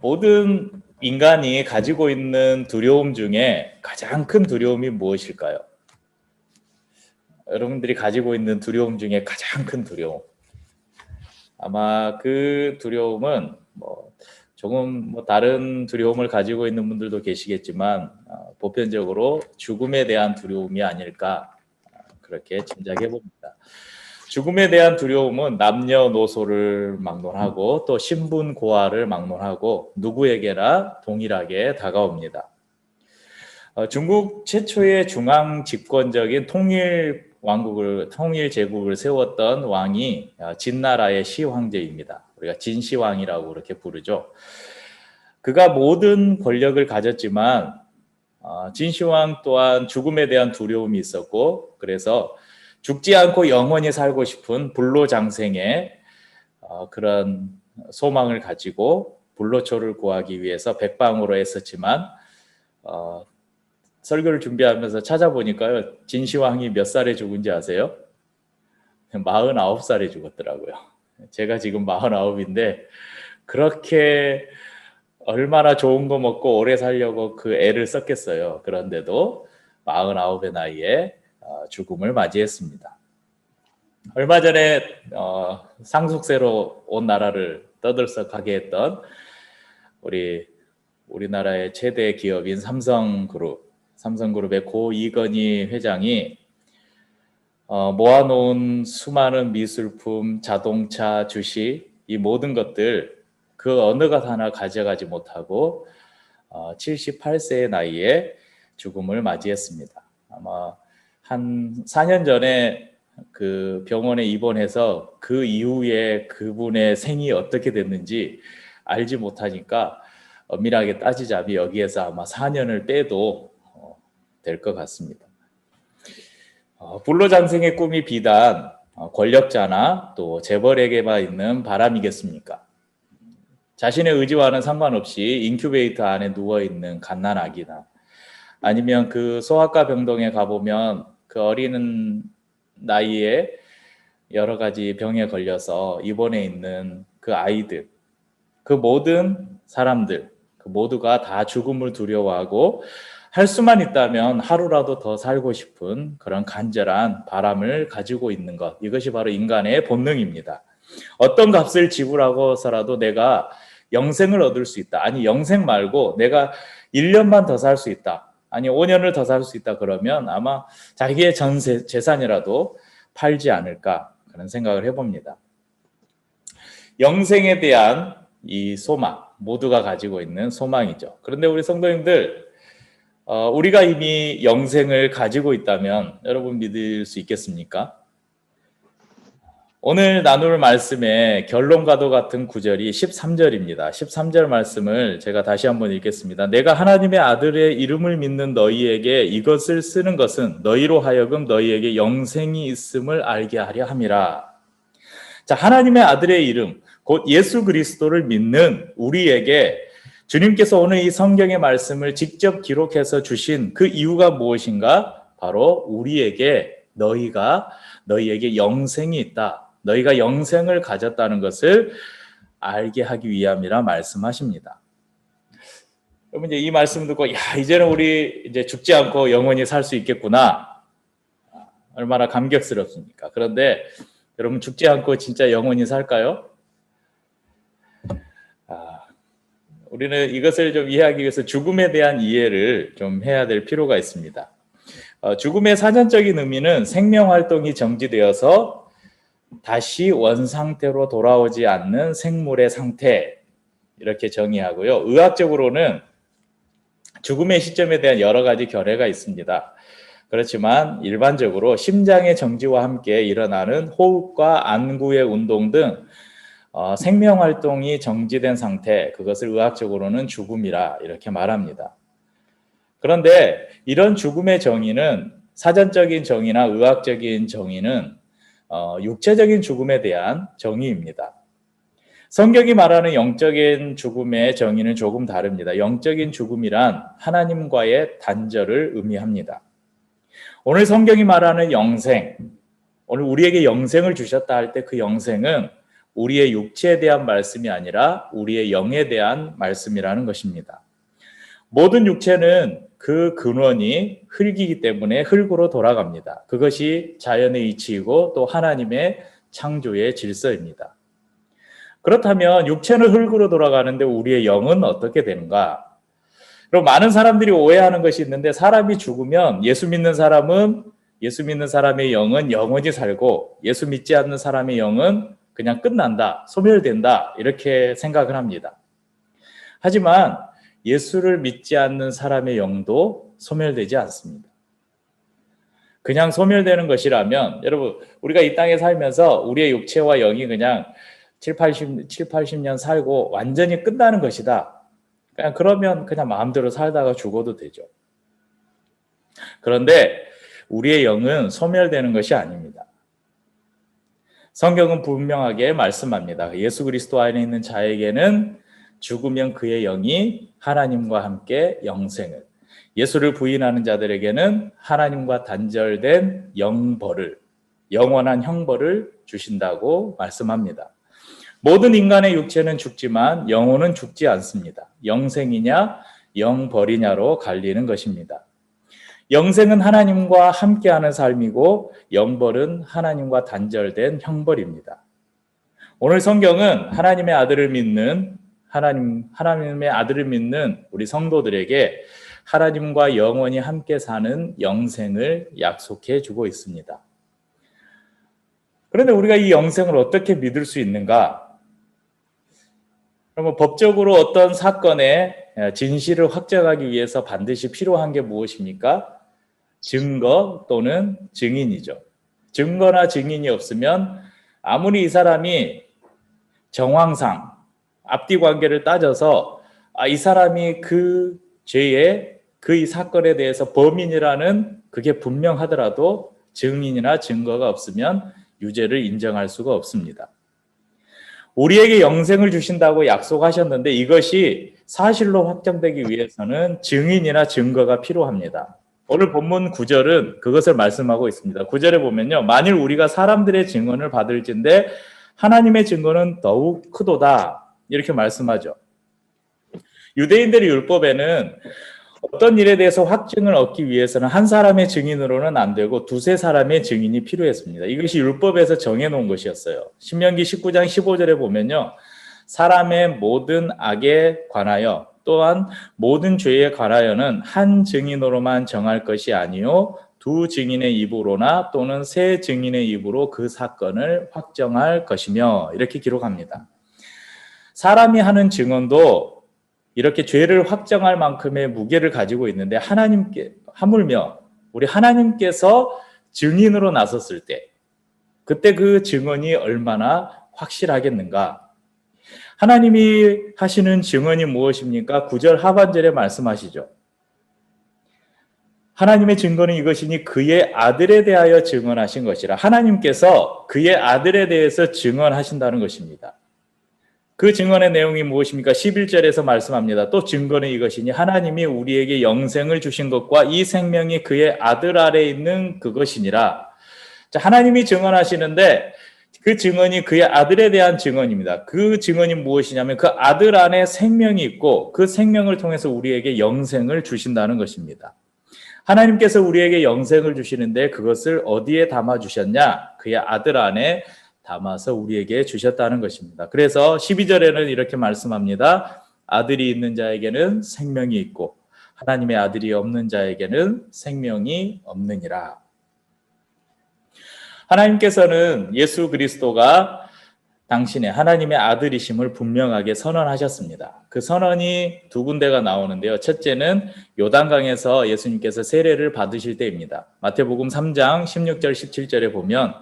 모든 인간이 가지고 있는 두려움 중에 가장 큰 두려움이 무엇일까요? 여러분들이 가지고 있는 두려움 중에 가장 큰 두려움. 아마 그 두려움은 조금 다른 두려움을 가지고 있는 분들도 계시겠지만 보편적으로 죽음에 대한 두려움이 아닐까 그렇게 짐작해 봅니다. 죽음에 대한 두려움은 남녀노소를 막론하고 또 신분고하를 막론하고 누구에게나 동일하게 다가옵니다. 중국 최초의 중앙 집권적인 통일 제국을 세웠던 왕이 진나라의 시황제입니다. 우리가 진시황이라고 그렇게 부르죠. 그가 모든 권력을 가졌지만 진시황 또한 죽음에 대한 두려움이 있었고, 그래서 죽지 않고 영원히 살고 싶은 불로장생의 그런 소망을 가지고 불로초를 구하기 위해서 백방으로 애썼지만 설교를 준비하면서 찾아보니까요, 진시황이 몇 살에 죽은지 아세요? 49살에 죽었더라고요. 제가 지금 49인데 그렇게 얼마나 좋은 거 먹고 오래 살려고 그 애를 썼겠어요. 그런데도 49의 나이에 죽음을 맞이했습니다. 얼마 전에 상속세로 온 나라를 떠들썩하게 했던 우리나라의 최대 기업인 삼성그룹의 고 이건희 회장이 모아놓은 수많은 미술품, 자동차, 주식, 이 모든 것들 그 어느 것 하나 가져가지 못하고 78세의 나이에 죽음을 맞이했습니다. 아마 한 4년 전에 그 병원에 입원해서 그 이후에 그분의 생이 어떻게 됐는지 알지 못하니까 엄밀하게 따지자면 여기에서 아마 4년을 빼도 될 것 같습니다. 불로장생의 꿈이 비단 권력자나 또 재벌에게만 있는 바람이겠습니까? 자신의 의지와는 상관없이 인큐베이터 안에 누워있는 갓난아기나 아니면 그 소아과 병동에 가보면 그 어린 나이에 여러 가지 병에 걸려서 입원해 있는 그 아이들, 그 모든 사람들, 그 모두가 다 죽음을 두려워하고 할 수만 있다면 하루라도 더 살고 싶은 그런 간절한 바람을 가지고 있는 것, 이것이 바로 인간의 본능입니다. 어떤 값을 지불하고서라도 내가 영생을 얻을 수 있다, 아니 영생 말고 내가 1년만 더 살 수 있다, 아니 5년을 더 살 수 있다, 그러면 아마 자기의 전 재산이라도 팔지 않을까 그런 생각을 해봅니다. 영생에 대한 이 소망, 모두가 가지고 있는 소망이죠. 그런데 우리 성도님들, 우리가 이미 영생을 가지고 있다면 여러분 믿을 수 있겠습니까? 오늘 나눌 말씀의 결론과도 같은 구절이 13절입니다. 13절 말씀을 제가 다시 한번 읽겠습니다. 내가 하나님의 아들의 이름을 믿는 너희에게 이것을 쓰는 것은 너희로 하여금 너희에게 영생이 있음을 알게 하려 함이라. 자, 하나님의 아들의 이름, 곧 예수 그리스도를 믿는 우리에게 주님께서 오늘 이 성경의 말씀을 직접 기록해서 주신 그 이유가 무엇인가? 바로 우리에게 너희에게 영생이 있다, 너희가 영생을 가졌다는 것을 알게 하기 위함이라 말씀하십니다. 여러분 이제 이 말씀 듣고 이제는 우리 이제 죽지 않고 영원히 살 수 있겠구나, 얼마나 감격스럽습니까? 그런데 여러분 죽지 않고 진짜 영원히 살까요? 우리는 이것을 좀 이해하기 위해서 죽음에 대한 이해를 좀 해야 될 필요가 있습니다. 죽음의 사전적인 의미는 생명활동이 정지되어서 다시 원상태로 돌아오지 않는 생물의 상태, 이렇게 정의하고요. 의학적으로는 죽음의 시점에 대한 여러 가지 결례가 있습니다. 그렇지만 일반적으로 심장의 정지와 함께 일어나는 호흡과 안구의 운동 등 생명활동이 정지된 상태, 그것을 의학적으로는 죽음이라 이렇게 말합니다. 그런데 이런 죽음의 정의는, 사전적인 정의나 의학적인 정의는 육체적인 죽음에 대한 정의입니다. 성경이 말하는 영적인 죽음의 정의는 조금 다릅니다. 영적인 죽음이란 하나님과의 단절을 의미합니다. 오늘 성경이 말하는 영생, 오늘 우리에게 영생을 주셨다 할 때 그 영생은 우리의 육체에 대한 말씀이 아니라 우리의 영에 대한 말씀이라는 것입니다. 모든 육체는 그 근원이 흙이기 때문에 흙으로 돌아갑니다. 그것이 자연의 이치이고 또 하나님의 창조의 질서입니다. 그렇다면 육체는 흙으로 돌아가는데 우리의 영은 어떻게 되는가? 그럼 많은 사람들이 오해하는 것이 있는데, 사람이 죽으면 예수 믿는 사람의 영은 영원히 살고 예수 믿지 않는 사람의 영은 그냥 끝난다, 소멸된다, 이렇게 생각을 합니다. 하지만 예수를 믿지 않는 사람의 영도 소멸되지 않습니다. 그냥 소멸되는 것이라면, 여러분, 우리가 이 땅에 살면서 우리의 육체와 영이 그냥 80년 살고 완전히 끝나는 것이다, 그러면 그냥 마음대로 살다가 죽어도 되죠. 그런데 우리의 영은 소멸되는 것이 아닙니다. 성경은 분명하게 말씀합니다. 예수 그리스도 안에 있는 자에게는 죽으면 그의 영이 하나님과 함께 영생을, 예수를 부인하는 자들에게는 하나님과 단절된 영벌을, 영원한 형벌을 주신다고 말씀합니다. 모든 인간의 육체는 죽지만 영혼은 죽지 않습니다. 영생이냐 영벌이냐로 갈리는 것입니다. 영생은 하나님과 함께하는 삶이고 영벌은 하나님과 단절된 형벌입니다. 오늘 성경은 하나님의 아들을 믿는 우리 성도들에게 하나님과 영원히 함께 사는 영생을 약속해 주고 있습니다. 그런데 우리가 이 영생을 어떻게 믿을 수 있는가? 그러면 법적으로 어떤 사건의 진실을 확정하기 위해서 반드시 필요한 게 무엇입니까? 증거 또는 증인이죠. 증거나 증인이 없으면 아무리 이 사람이 정황상 앞뒤 관계를 따져서 이 사람이 그 죄의 이 사건에 대해서 범인이라는 그게 분명하더라도 증인이나 증거가 없으면 유죄를 인정할 수가 없습니다. 우리에게 영생을 주신다고 약속하셨는데 이것이 사실로 확정되기 위해서는 증인이나 증거가 필요합니다. 오늘 본문 9절은 그것을 말씀하고 있습니다. 9절에 보면요, 만일 우리가 사람들의 증언을 받을진대 하나님의 증거는 더욱 크도다, 이렇게 말씀하죠. 유대인들의 율법에는 어떤 일에 대해서 확증을 얻기 위해서는 한 사람의 증인으로는 안 되고 두세 사람의 증인이 필요했습니다. 이것이 율법에서 정해놓은 것이었어요. 신명기 19장 15절에 보면요, 사람의 모든 악에 관하여 또한 모든 죄에 관하여는 한 증인으로만 정할 것이 아니요 두 증인의 입으로나 또는 세 증인의 입으로 그 사건을 확정할 것이며, 이렇게 기록합니다. 사람이 하는 증언도 이렇게 죄를 확정할 만큼의 무게를 가지고 있는데, 하물며 우리 하나님께서 증인으로 나섰을 때 그때 그 증언이 얼마나 확실하겠는가? 하나님이 하시는 증언이 무엇입니까? 9절 하반절에 말씀하시죠. 하나님의 증거는 이것이니 그의 아들에 대하여 증언하신 것이라. 하나님께서 그의 아들에 대해서 증언하신다는 것입니다. 그 증언의 내용이 무엇입니까? 11절에서 말씀합니다. 또 증거는 이것이니 하나님이 우리에게 영생을 주신 것과 이 생명이 그의 아들 아래 있는 그것이니라. 자, 하나님이 증언하시는데 그 증언이 그의 아들에 대한 증언입니다. 그 증언이 무엇이냐면 그 아들 안에 생명이 있고 그 생명을 통해서 우리에게 영생을 주신다는 것입니다. 하나님께서 우리에게 영생을 주시는데 그것을 어디에 담아주셨냐? 그의 아들 안에 담아서 우리에게 주셨다는 것입니다. 그래서 12절에는 이렇게 말씀합니다. 아들이 있는 자에게는 생명이 있고 하나님의 아들이 없는 자에게는 생명이 없느니라. 하나님께서는 예수 그리스도가 당신의 하나님의 아들이심을 분명하게 선언하셨습니다. 그 선언이 두 군데가 나오는데요. 첫째는 요단강에서 예수님께서 세례를 받으실 때입니다. 마태복음 3장 16절 17절에 보면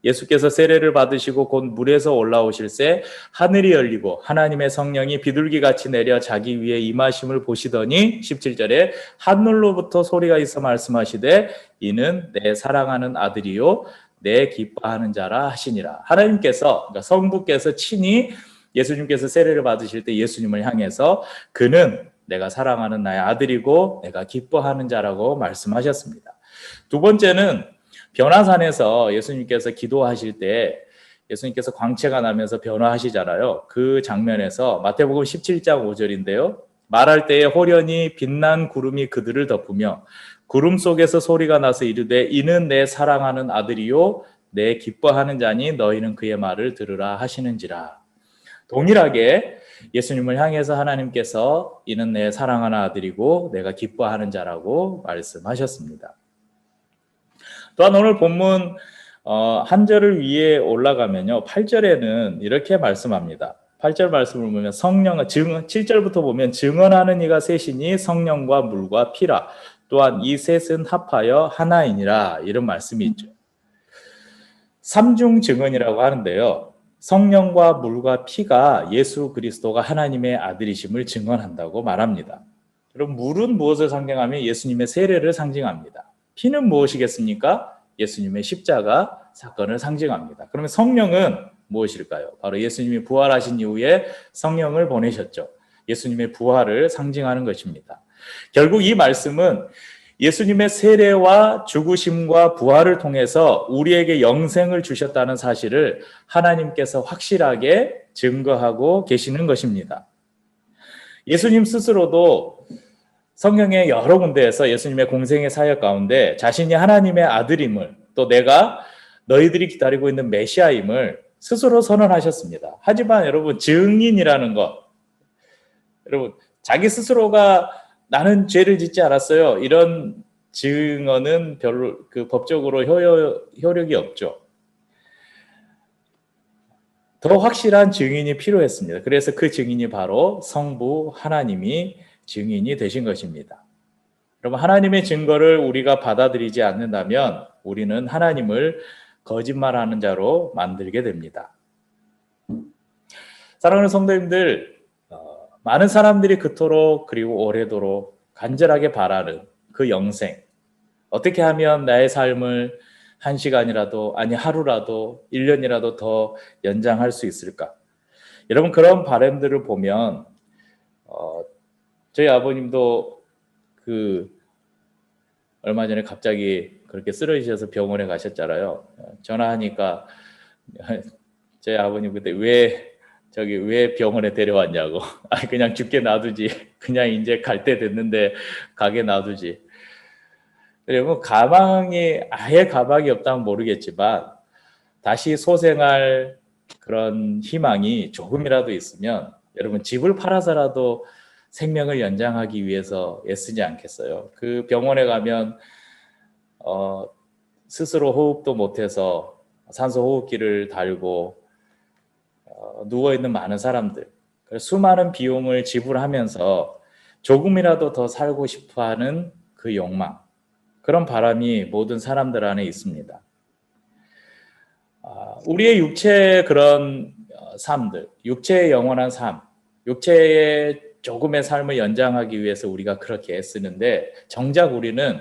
예수께서 세례를 받으시고 곧 물에서 올라오실새 하늘이 열리고 하나님의 성령이 비둘기같이 내려 자기 위에 임하심을 보시더니 17절에 하늘로부터 소리가 있어 말씀하시되 이는 내 사랑하는 아들이요 내 기뻐하는 자라 하시니라. 하나님께서, 그러니까 성부께서 친히 예수님께서 세례를 받으실 때 예수님을 향해서 그는 내가 사랑하는 나의 아들이고 내가 기뻐하는 자라고 말씀하셨습니다. 두 번째는 변화산에서 예수님께서 기도하실 때 예수님께서 광채가 나면서 변화하시잖아요. 그 장면에서 마태복음 17장 5절인데요. 말할 때에 호련히 빛난 구름이 그들을 덮으며 구름 속에서 소리가 나서 이르되 이는 내 사랑하는 아들이요 내 기뻐하는 자니 너희는 그의 말을 들으라 하시는지라. 동일하게 예수님을 향해서 하나님께서 이는 내 사랑하는 아들이고 내가 기뻐하는 자라고 말씀하셨습니다. 또한 오늘 본문 한 절을 위에 올라가면요. 8절에는 이렇게 말씀합니다. 8절 말씀을 보면 7절부터 보면 증언하는 이가 셋이니 성령과 물과 피라. 또한 이 셋은 합하여 하나이니라. 이런 말씀이 있죠. 삼중 증언이라고 하는데요. 성령과 물과 피가 예수 그리스도가 하나님의 아들이심을 증언한다고 말합니다. 그럼 물은 무엇을 상징하며 예수님의 세례를 상징합니다. 피는 무엇이겠습니까? 예수님의 십자가 사건을 상징합니다. 그러면 성령은 무엇일까요? 바로 예수님이 부활하신 이후에 성령을 보내셨죠. 예수님의 부활을 상징하는 것입니다. 결국 이 말씀은 예수님의 세례와 죽으심과 부활을 통해서 우리에게 영생을 주셨다는 사실을 하나님께서 확실하게 증거하고 계시는 것입니다. 예수님 스스로도 성경의 여러 군데에서 예수님의 공생의 사역 가운데 자신이 하나님의 아들임을 또 내가 너희들이 기다리고 있는 메시아임을 스스로 선언하셨습니다. 하지만 여러분 증인이라는 것, 여러분 자기 스스로가 나는 죄를 짓지 않았어요. 이런 증언은 별로 법적으로 효력이 없죠. 더 확실한 증인이 필요했습니다. 그래서 그 증인이 바로 성부 하나님이 증인이 되신 것입니다. 여러분 하나님의 증거를 우리가 받아들이지 않는다면 우리는 하나님을 거짓말하는 자로 만들게 됩니다. 사랑하는 성도님들, 많은 사람들이 그토록 그리고 오래도록 간절하게 바라는 그 영생, 어떻게 하면 나의 삶을 1시간이라도 아니 하루라도 1년이라도 더 연장할 수 있을까? 여러분 그런 바람들을 보면 저희 아버님도 얼마 전에 갑자기 그렇게 쓰러지셔서 병원에 가셨잖아요. 전화하니까 저희 아버님 그때 왜 병원에 데려왔냐고. 그냥 죽게 놔두지. 그냥 이제 갈 때 됐는데 가게 놔두지. 그리고 아예 가망이 없다면 모르겠지만 다시 소생할 그런 희망이 조금이라도 있으면 여러분 집을 팔아서라도 생명을 연장하기 위해서 애쓰지 않겠어요? 그 병원에 가면 스스로 호흡도 못해서 산소 호흡기를 달고 누워있는 많은 사람들, 수많은 비용을 지불하면서 조금이라도 더 살고 싶어하는 그 욕망, 그런 바람이 모든 사람들 안에 있습니다. 우리의 육체의 그런 삶들, 육체의 영원한 삶, 육체의 조금의 삶을 연장하기 위해서 우리가 그렇게 애쓰는데 정작 우리는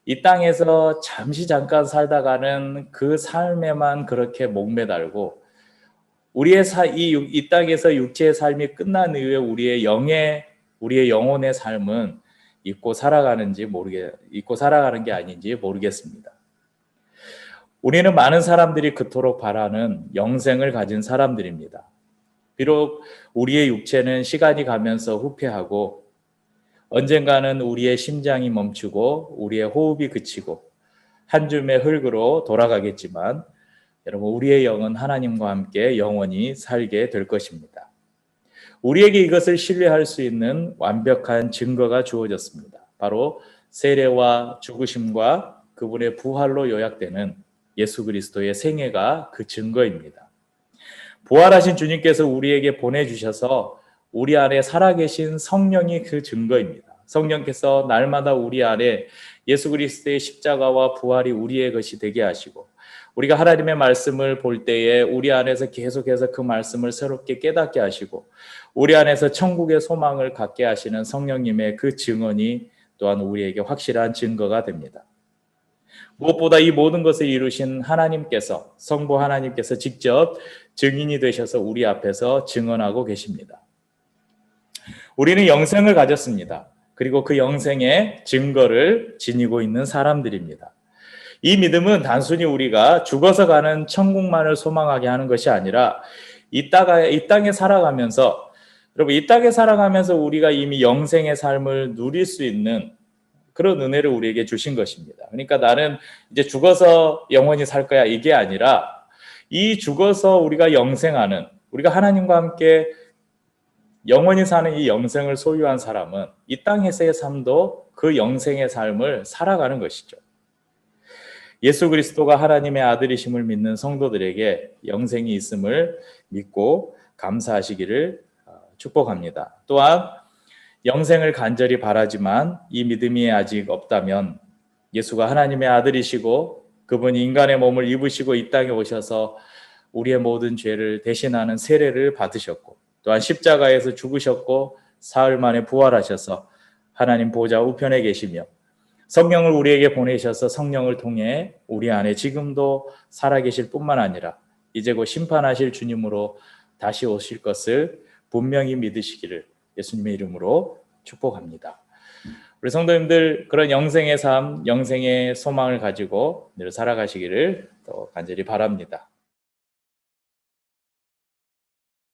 이 땅에서 잠깐 살다가는 그 삶에만 그렇게 목매달고 이 땅에서 육체의 삶이 끝난 이후에 우리의 영혼의 삶은 잊고 살아가는 게 아닌지 모르겠습니다. 우리는 많은 사람들이 그토록 바라는 영생을 가진 사람들입니다. 비록 우리의 육체는 시간이 가면서 후퇴하고 언젠가는 우리의 심장이 멈추고 우리의 호흡이 그치고 한 줌의 흙으로 돌아가겠지만 여러분 우리의 영은 하나님과 함께 영원히 살게 될 것입니다. 우리에게 이것을 신뢰할 수 있는 완벽한 증거가 주어졌습니다. 바로 세례와 죽으심과 그분의 부활로 요약되는 예수 그리스도의 생애가 그 증거입니다. 부활하신 주님께서 우리에게 보내주셔서 우리 안에 살아계신 성령이 그 증거입니다. 성령께서 날마다 우리 안에 예수 그리스도의 십자가와 부활이 우리의 것이 되게 하시고 우리가 하나님의 말씀을 볼 때에 우리 안에서 계속해서 그 말씀을 새롭게 깨닫게 하시고 우리 안에서 천국의 소망을 갖게 하시는 성령님의 그 증언이 또한 우리에게 확실한 증거가 됩니다. 무엇보다 이 모든 것을 이루신 하나님께서, 성부 하나님께서 직접 증인이 되셔서 우리 앞에서 증언하고 계십니다. 우리는 영생을 가졌습니다. 그리고 그 영생의 증거를 지니고 있는 사람들입니다. 이 믿음은 단순히 우리가 죽어서 가는 천국만을 소망하게 하는 것이 아니라 이 땅에 살아가면서, 여러분, 이 땅에 살아가면서 우리가 이미 영생의 삶을 누릴 수 있는 그런 은혜를 우리에게 주신 것입니다. 그러니까 나는 이제 죽어서 영원히 살 거야, 이게 아니라 이 죽어서 우리가 영생하는, 우리가 하나님과 함께 영원히 사는 이 영생을 소유한 사람은 이 땅에서의 삶도 그 영생의 삶을 살아가는 것이죠. 예수 그리스도가 하나님의 아들이심을 믿는 성도들에게 영생이 있음을 믿고 감사하시기를 축복합니다. 또한 영생을 간절히 바라지만 이 믿음이 아직 없다면 예수가 하나님의 아들이시고 그분이 인간의 몸을 입으시고 이 땅에 오셔서 우리의 모든 죄를 대신하는 세례를 받으셨고 또한 십자가에서 죽으셨고 사흘 만에 부활하셔서 하나님 보좌 우편에 계시며 성령을 우리에게 보내셔서 성령을 통해 우리 안에 지금도 살아계실 뿐만 아니라 이제 곧 심판하실 주님으로 다시 오실 것을 분명히 믿으시기를 예수님의 이름으로 축복합니다. 우리 성도님들 그런 영생의 삶, 영생의 소망을 가지고 늘 살아가시기를 또 간절히 바랍니다.